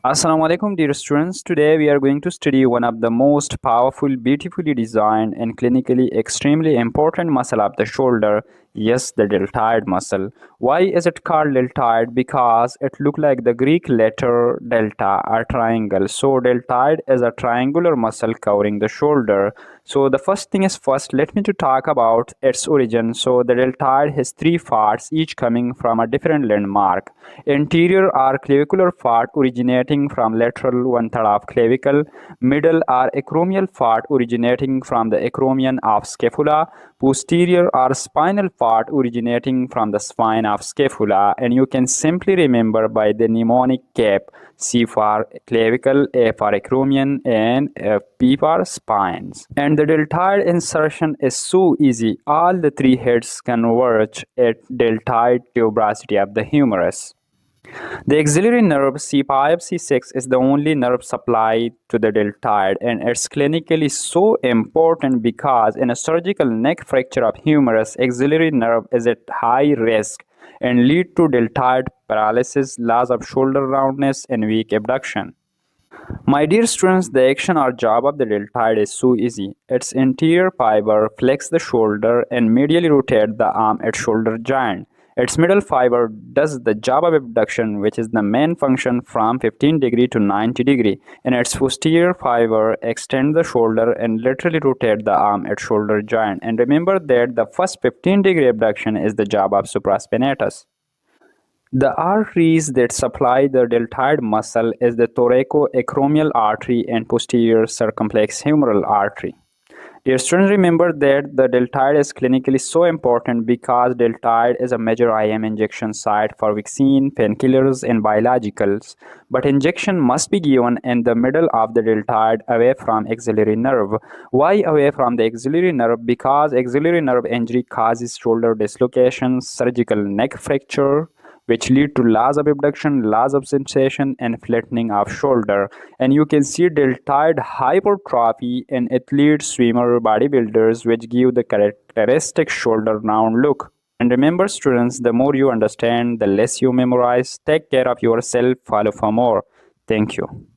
Assalamu alaikum dear students. Today we are going to study one of the most powerful, beautifully designed and clinically extremely important muscle of the shoulder. Yes, the deltoid muscle. Why is it called deltoid? Because it looks like the Greek letter delta, a triangle. So deltoid is a triangular muscle covering the shoulder. So the first thing is first, let me to talk about its origin. So the deltoid has three parts, each coming from a different landmark. Anterior are clavicular part originating from lateral one-third of clavicle. Middle are acromial part originating from the acromion of scapula. Posterior are spinal part originating from the spine of scapula, and you can simply remember by the mnemonic cap: C for clavicle, A for acromion, and P for spines. And the deltoid insertion is so easy. All the three heads converge at deltoid tuberosity of the humerus. The axillary nerve C5, C6 is the only nerve supplied to the deltoid, and it's clinically so important because in a surgical neck fracture of humerus, axillary nerve is at high risk and lead to deltoid paralysis, loss of shoulder roundness, and weak abduction. My dear students, the action or job of the deltoid is so easy. Its anterior fiber flex the shoulder and medially rotate the arm at shoulder joint. Its middle fiber does the job of abduction, which is the main function, from 15 degree to 90 degree, and its posterior fiber extend the shoulder and laterally rotate the arm at shoulder joint. And remember that the first 15-degree abduction is the job of supraspinatus. The arteries that supply the deltoid muscle is the thoracoacromial artery and posterior circumflex humeral artery. Dear students, remember that the deltoid is clinically so important because deltoid is a major IM injection site for vaccine, painkillers, and biologicals. But injection must be given in the middle of the deltoid away from axillary nerve. Why away from the axillary nerve? Because axillary nerve injury causes shoulder dislocation, surgical neck fracture, which lead to loss of abduction, loss of sensation, and flattening of shoulder. And you can see deltoid hypertrophy in athletes, swimmer, bodybuilders, which give the characteristic shoulder round look. And remember students, the more you understand, the less you memorize. Take care of yourself. Follow for more. Thank you.